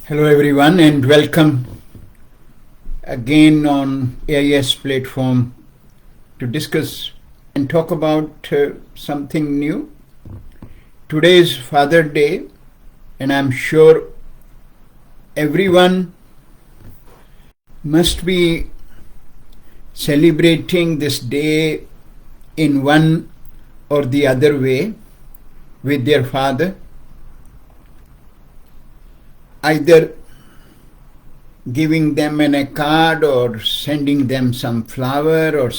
Hello everyone and welcome again on AIS platform to discuss and talk about something new. Today is Father's Day and I'm sure everyone must be celebrating this day in one or the other way with their father. Either giving them a card or sending them some flower or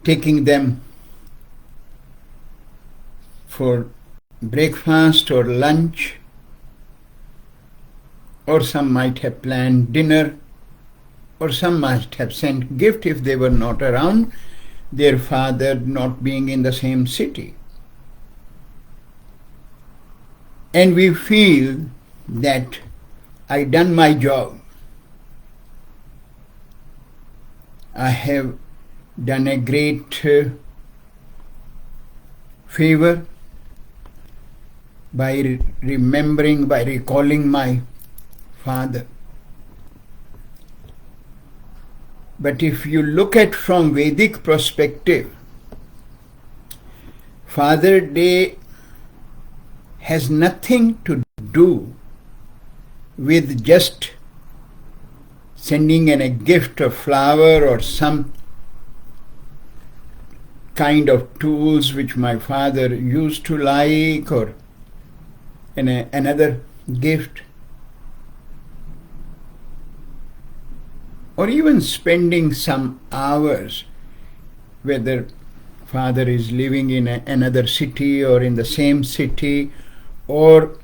taking them for breakfast or lunch, or some might have planned dinner, or some might have sent gift if they were not around, their father not being in the same city. And we feel that I done my job. I have done a great favor by recalling my father. But if you look at from Vedic perspective, Father's Day has nothing to do with just sending a gift of flower or some kind of tools which my father used to like, or another gift, or even spending some hours, whether father is living in another city or in the same city, or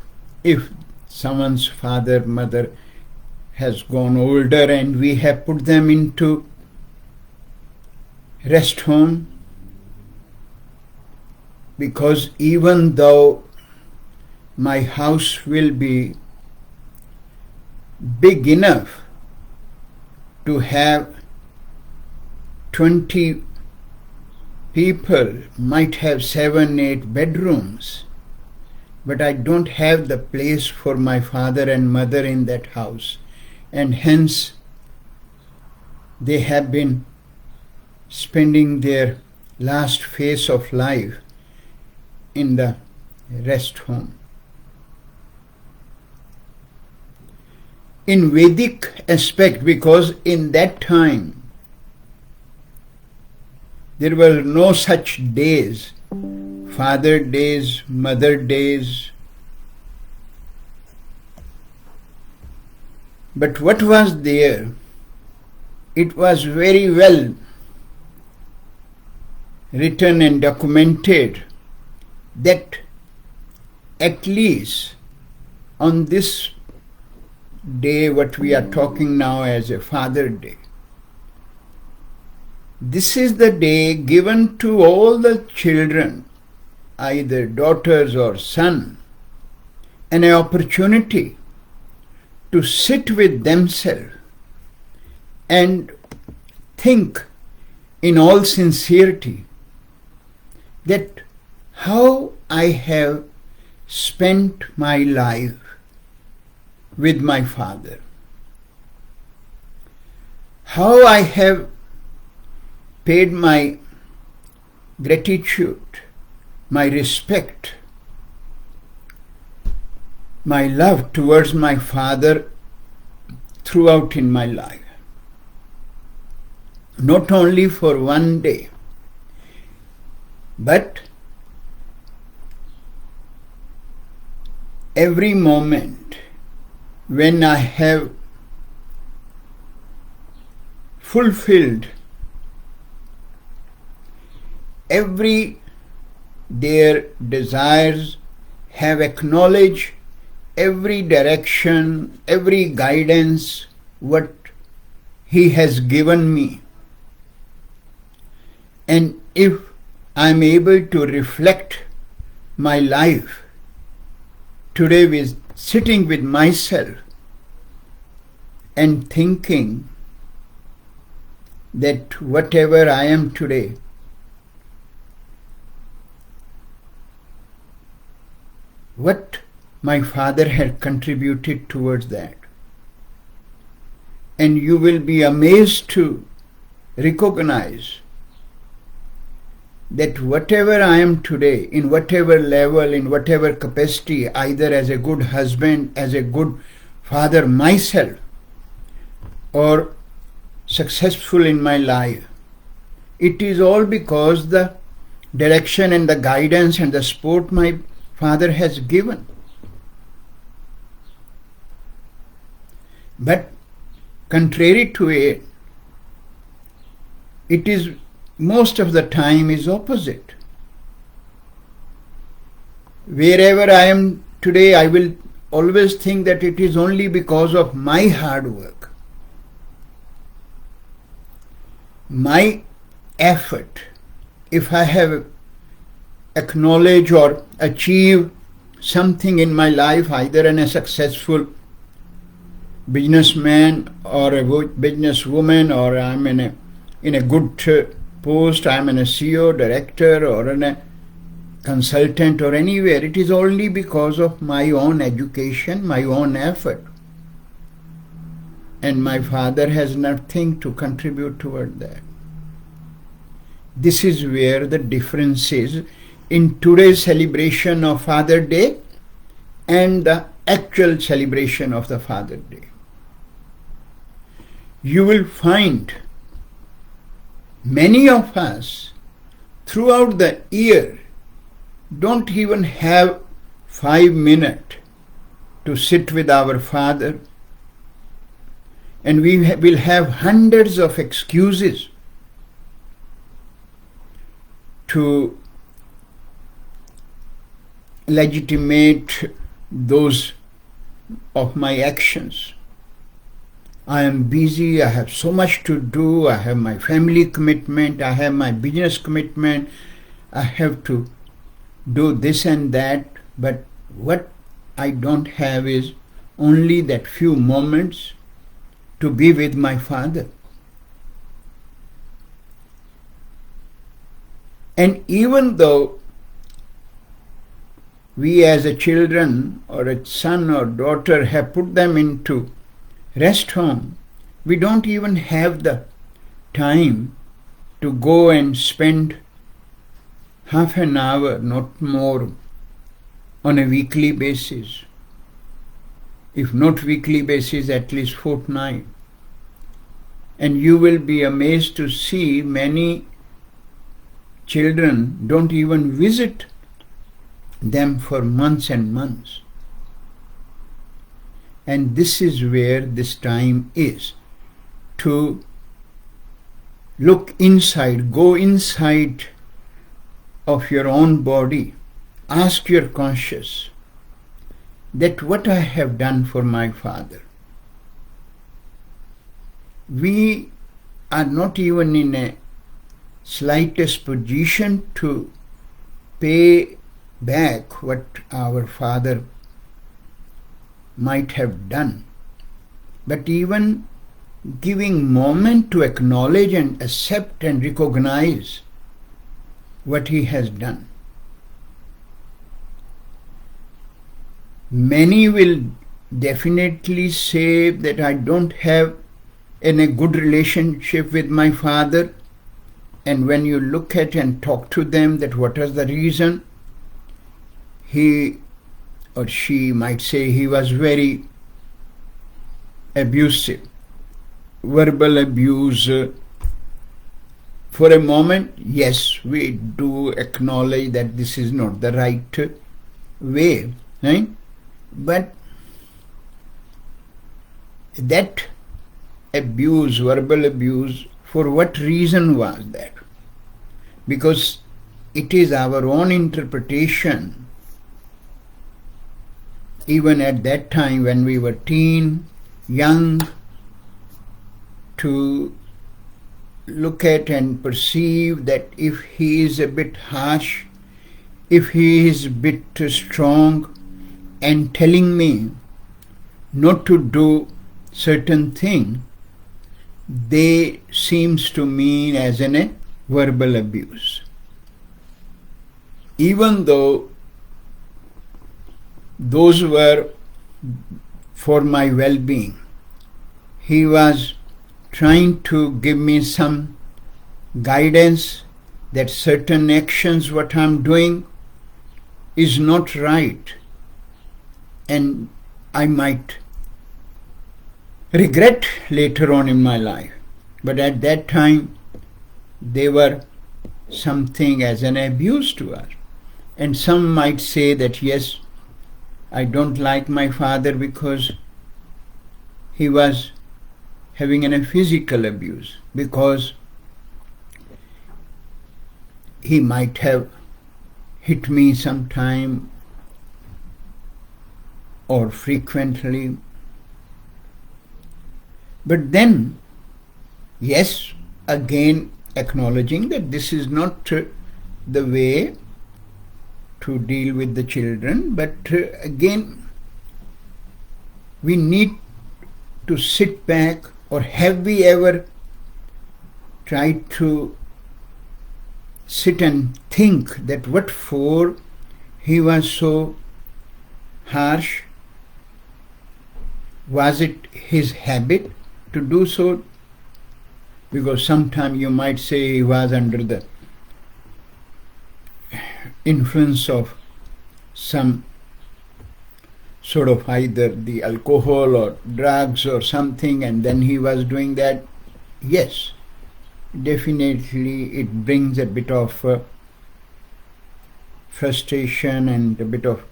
if someone's father, mother has gone older and we have put them into rest home, because even though my house will be big enough to have 20 people, might have 7-8 bedrooms, but I don't have the place for my father and mother in that house, and hence they have been spending their last phase of life in the rest home. In Vedic aspect, because in that time there were no such days, Father days, Mother days. But what was there? It was very well written and documented that at least on this day, what we are talking now as a Father's Day, this is the day given to all the children, either daughters or son, an opportunity to sit with themselves and think in all sincerity that how I have spent my life with my father, how I have paid my gratitude, my respect, my love towards my father throughout in my life. Not only for one day, but every moment when I have fulfilled every their desires, have acknowledged every direction, every guidance what he has given me. And if I am able to reflect my life today with sitting with myself and thinking that whatever I am today, what my father had contributed towards that. And you will be amazed to recognize that whatever I am today, in whatever level, in whatever capacity, either as a good husband, as a good father myself, or successful in my life, it is all because the direction and the guidance and the support my father has given. But contrary to it, it is most of the time is opposite. Wherever I am today, I will always think that it is only because of my hard work, my effort. If I have acknowledged or achieved something in my life, either in a successful businessman or a businesswoman, or I'm in a good post, I'm in a CEO, director, or in a consultant, or anywhere, it is only because of my own education, my own effort. And my father has nothing to contribute toward that. This is where the difference is in today's celebration of Father Day and the actual celebration of the Father Day. You will find many of us throughout the year don't even have 5 minutes to sit with our Father, and we will have hundreds of excuses to legitimate those of my actions. I am busy, I have so much to do, I have my family commitment, I have my business commitment, I have to do this and that, but what I don't have is only that few moments to be with my Father. And even though we as a children or a son or daughter have put them into rest home, we don't even have the time to go and spend half an hour, not more, on a weekly basis. If not weekly basis, at least fortnight. And you will be amazed to see many children don't even visit them for months and months. And this is where this time is, to look inside, go inside of your own body, ask your conscious that what I have done for my Father. We are not even in a slightest position to pay back what our Father might have done, but even giving moment to acknowledge and accept and recognize what He has done. Many will definitely say that I don't have a good relationship with my Father, and when you look at and talk to them that what is the reason, he or she might say he was very abusive, verbal abuse. For a moment, yes, we do acknowledge that this is not the right way, right? But that abuse, verbal abuse, for what reason was that? Because it is our own interpretation. Even at that time when we were teen, young, to look at and perceive that if he is a bit harsh, if he is a bit strong and telling me not to do certain thing, they seems to mean as a verbal abuse. Even though those were for my well-being. He was trying to give me some guidance that certain actions what I'm doing is not right, and I might regret later on in my life. But at that time, they were something as an abuse to us. And some might say that, yes, I don't like my father because he was having a physical abuse, because he might have hit me sometime or frequently. But then, yes, again acknowledging that this is not the way to deal with the children, but again, we need to sit back. Or have we ever tried to sit and think that what for he was so harsh? Was it his habit to do so? Because sometimes you might say he was under the influence of some sort of either the alcohol or drugs or something, and then he was doing that. Yes, definitely it brings a bit of frustration and a bit of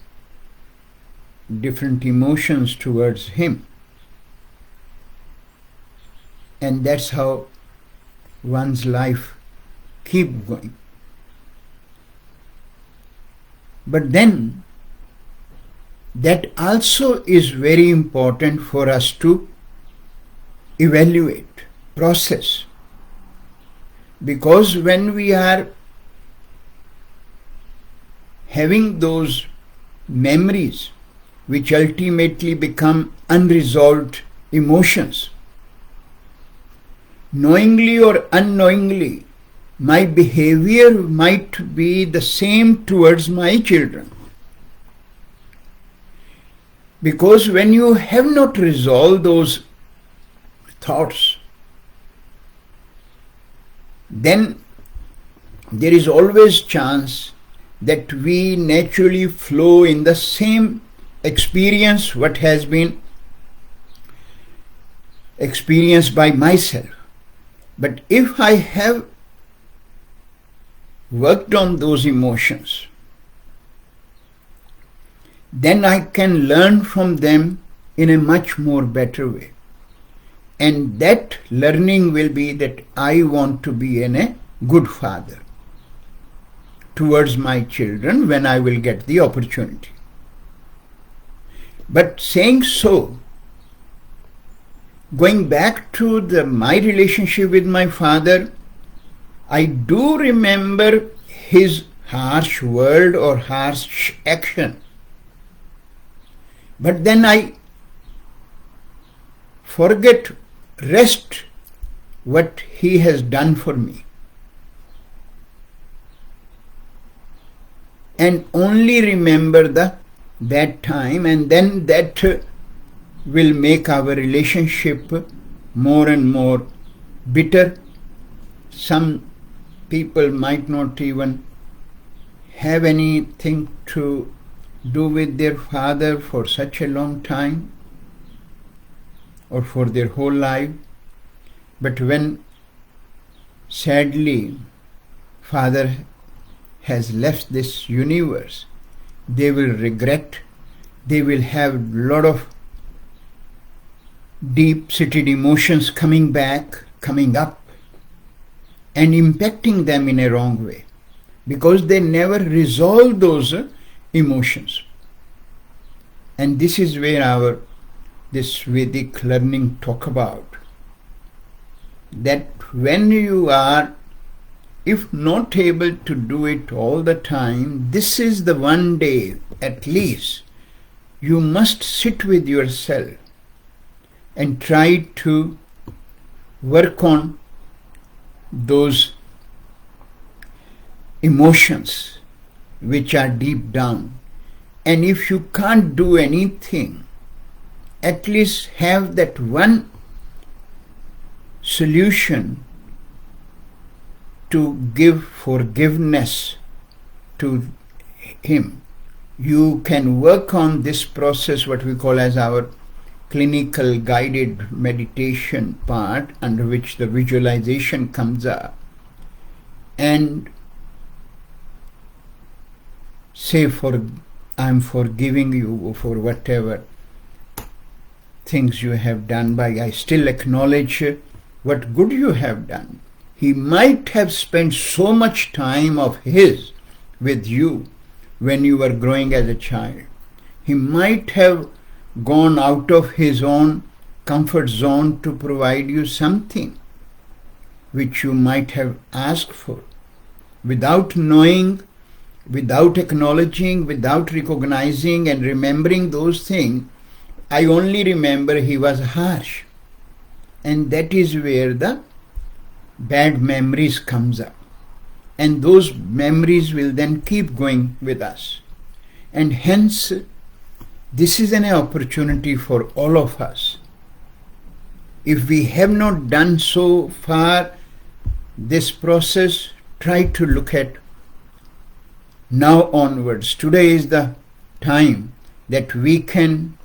different emotions towards him. And that's how one's life keep going. But then that also is very important for us to evaluate, process. Because when we are having those memories which ultimately become unresolved emotions, knowingly or unknowingly, my behavior might be the same towards my children. Because when you have not resolved those thoughts, then there is always chance that we naturally flow in the same experience what has been experienced by myself. But if I have worked on those emotions, then I can learn from them in a much more better way. And that learning will be that I want to be a good father towards my children when I will get the opportunity. But saying so, going back to my relationship with my father, I do remember his harsh word or harsh action. But then I forget rest what he has done for me, and only remember that time, and then that will make our relationship more and more bitter. Some people might not even have anything to do with their father for such a long time or for their whole life. But when sadly father has left this universe, they will regret, they will have a lot of deep-seated emotions coming up and impacting them in a wrong way, because they never resolve those emotions. And this is where this Vedic learning talk about, that when you are, if not able to do it all the time, this is the one day at least you must sit with yourself and try to work on those emotions which are deep down, And if you can't do anything, at least have that one solution to give forgiveness to him. You can work on this process, what we call as our clinical guided meditation part, under which the visualization comes up, and say, I'm forgiving you for whatever things you have done, but I still acknowledge what good you have done. He might have spent so much time of his with you when you were growing as a child. He might have gone out of his own comfort zone to provide you something which you might have asked for. Without knowing, without acknowledging, without recognizing and remembering those things, I only remember he was harsh. And that is where the bad memories comes up. And those memories will then keep going with us. And hence, this is an opportunity for all of us. If we have not done so far this process, try to look at now onwards. Today is the time that we can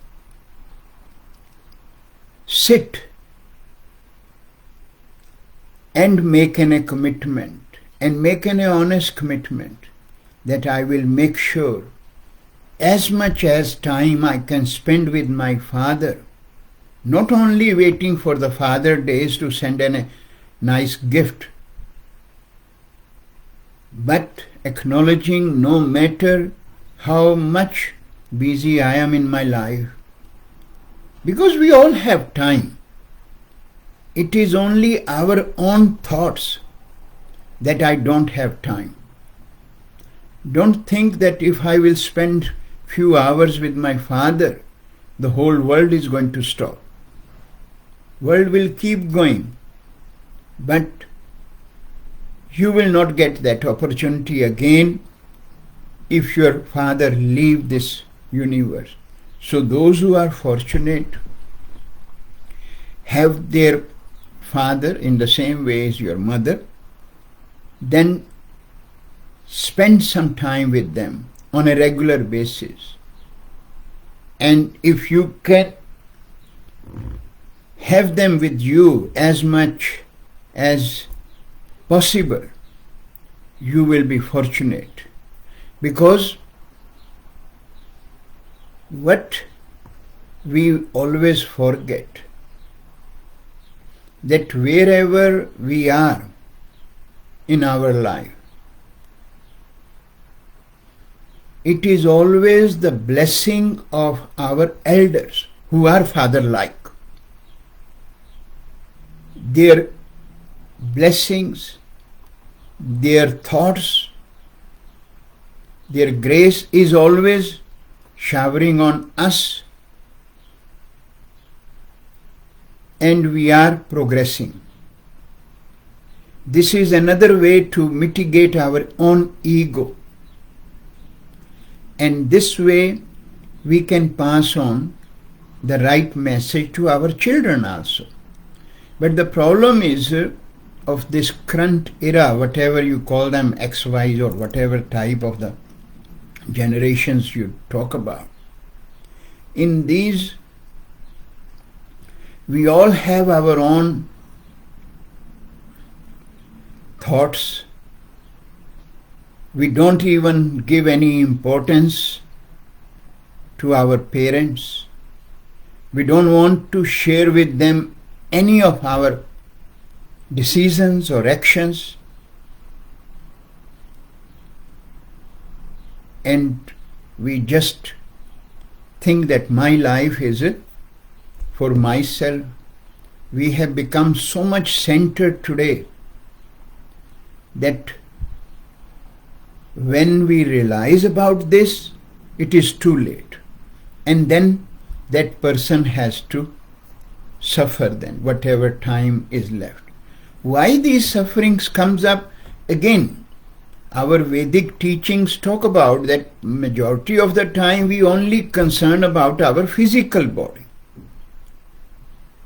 sit and make a commitment, and make an honest commitment that I will make sure as much as time I can spend with my father, not only waiting for the Father Days to send a nice gift, but acknowledging no matter how much busy I am in my life, because we all have time. It is only our own thoughts that I don't have time. Don't think that if I will spend few hours with my father, the whole world is going to stop. World will keep going, but you will not get that opportunity again if your father leave this universe. So those who are fortunate have their father in the same way as your mother, then spend some time with them on a regular basis. And if you can have them with you as much as possible, you will be fortunate. Because what we always forget, that wherever we are in our life, it is always the blessing of our elders who are father-like. Their blessings, their thoughts, their grace is always showering on us, and we are progressing. This is another way to mitigate our own ego. And this way we can pass on the right message to our children also. But the problem is of this current era, whatever you call them, X, Y, or whatever type of the generations you talk about. In these, we all have our own thoughts. We don't even give any importance to our parents. We don't want to share with them any of our decisions or actions. And we just think that my life is for myself. We have become so much centered today that when we realize about this, it is too late. And then that person has to suffer then, whatever time is left. Why these sufferings comes up? Again, Our Vedic teachings talk about that majority of the time we only concern about our physical body,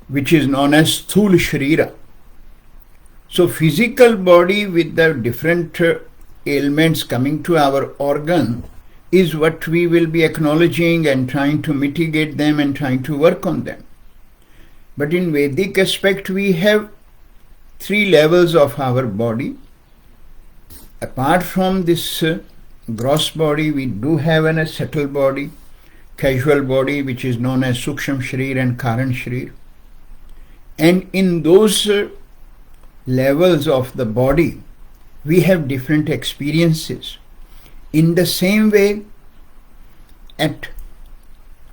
which is known as Sthula Sharira. So physical body with the different ailments coming to our organ is what we will be acknowledging and trying to mitigate them and trying to work on them. But in Vedic aspect we have 3 levels of our body. Apart from this gross body, we do have a subtle body, casual body, which is known as Suksham Sharir and Karan Sharir. And in those levels of the body, we have different experiences. In the same way,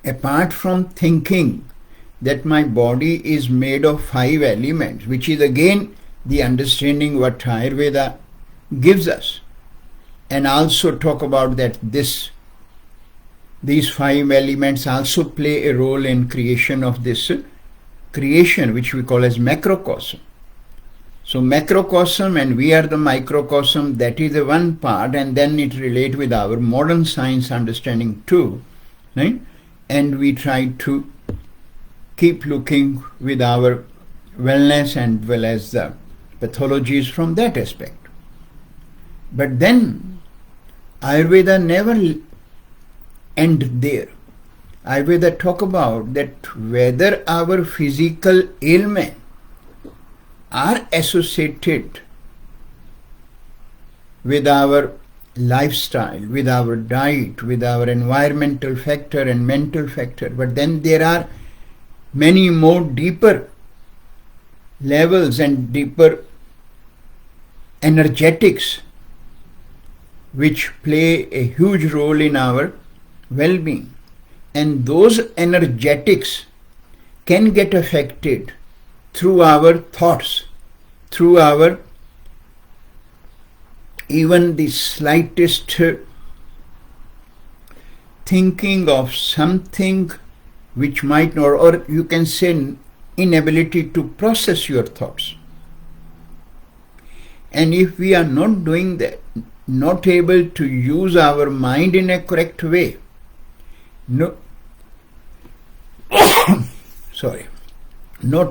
apart from thinking that my body is made of 5 elements, which is again the understanding what Ayurveda gives us, and also talk about that these 5 elements also play a role in creation of this creation, which we call as macrocosm. So macrocosm and we are the microcosm, that is the one part, and then it relates with our modern science understanding too, right? And we try to keep looking with our wellness and well as the pathologies from that aspect. But then Ayurveda never end there. Ayurveda talk about that whether our physical ailments are associated with our lifestyle, with our diet, with our environmental factor and mental factor. But then there are many more deeper levels and deeper energetics which play a huge role in our well-being. And those energetics can get affected through our thoughts, through our even the slightest thinking of something which might not, or you can say inability to process your thoughts. And if we are not doing that, not able to use our mind in a correct way, not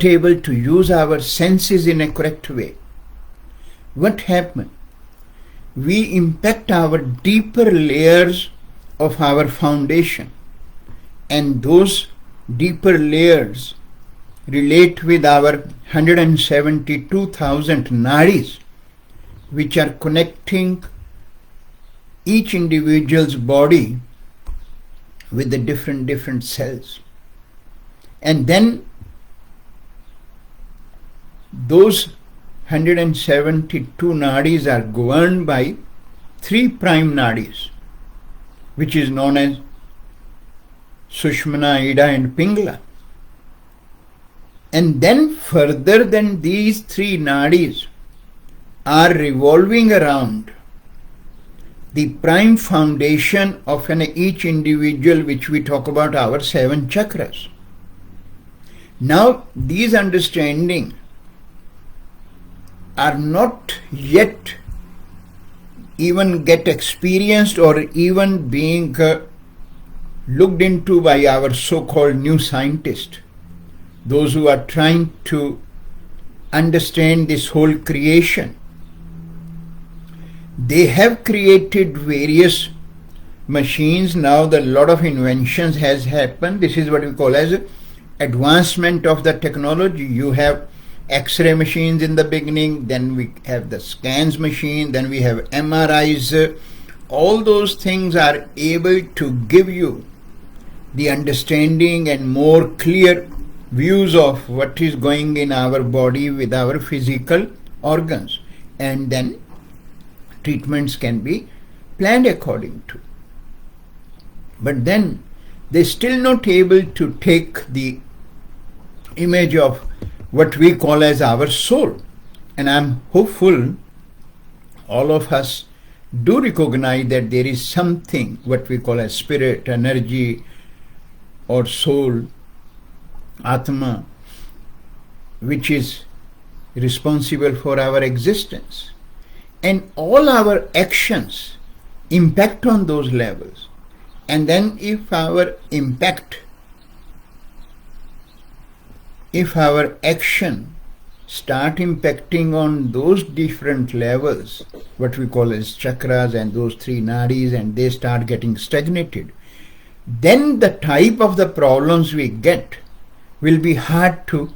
able to use our senses in a correct way, what happens? We impact our deeper layers of our foundation, and those deeper layers relate with our 172,000 nadis, which are connecting each individual's body with the different cells. And then those 172 nadis are governed by 3 prime nadis, which is known as Sushmana, Ida and Pingala. And then further than these 3 nadis are revolving around the prime foundation of each individual, which we talk about our 7 chakras. Now these understanding are not yet even get experienced or even being looked into by our so-called new scientists, those who are trying to understand this whole creation. They have created various machines. Now a lot of inventions has happened. This is what we call as advancement of the technology. You have X-ray machines in the beginning, then we have the scans machine, then we have MRIs. All those things are able to give you the understanding and more clear views of what is going in our body with our physical organs, and then treatments can be planned according to. But then they're still not able to take the image of what we call as our soul. And I'm hopeful all of us do recognize that there is something what we call as spirit, energy or soul, Atma, which is responsible for our existence. And all our actions impact on those levels. And then if our action start impacting on those different levels, what we call as chakras and those three nadis, and they start getting stagnated, then the type of the problems we get will be hard to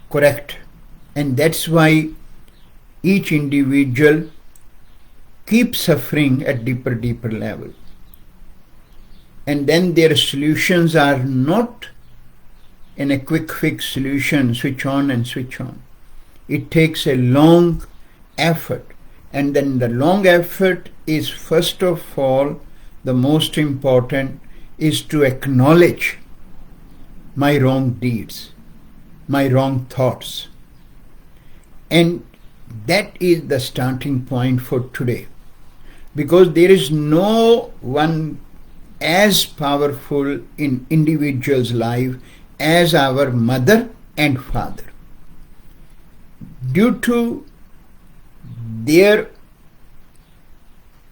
correct. And that's why each individual keeps suffering at deeper level. And then their solutions are not in a quick fix solution, switch on and switch on. It takes a long effort. And then the long effort is, first of all, the most important is to acknowledge my wrong deeds, my wrong thoughts. And that is the starting point for today. Because there is no one as powerful in individual's life as our mother and father. Due to their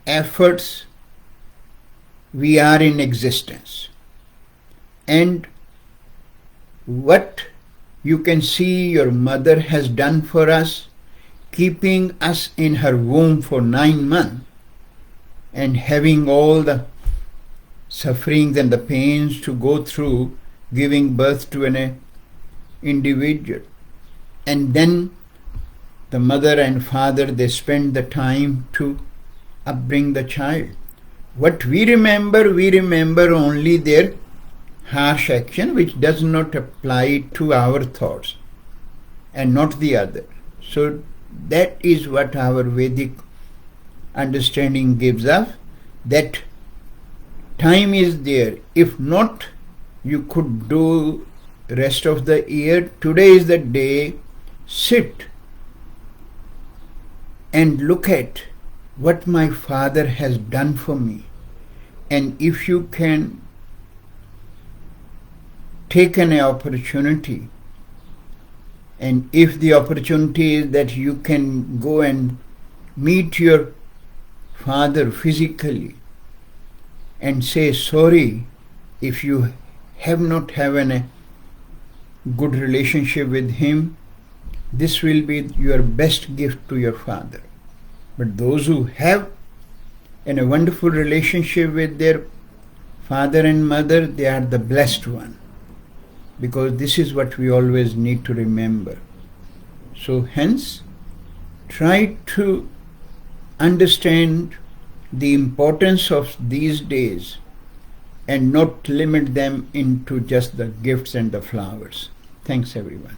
efforts, we are in existence. And what you can see your mother has done for us, keeping us in her womb for 9 months and having all the sufferings and the pains to go through giving birth to an individual. And then the mother and father, they spend the time to upbring the child. What we remember only their harsh action, which does not apply to our thoughts and not the other. So that is what our Vedic understanding gives us, that time is there. If not, you could do rest of the year. Today is the day. Sit and look at what my father has done for me. And if you can take an opportunity, and if the opportunity is that you can go and meet your father physically and say sorry if you have not having a good relationship with him, this will be your best gift to your father. But those who have a wonderful relationship with their father and mother, they are the blessed one. Because this is what we always need to remember. So hence, try to understand the importance of these days and not limit them into just the gifts and the flowers. Thanks everyone.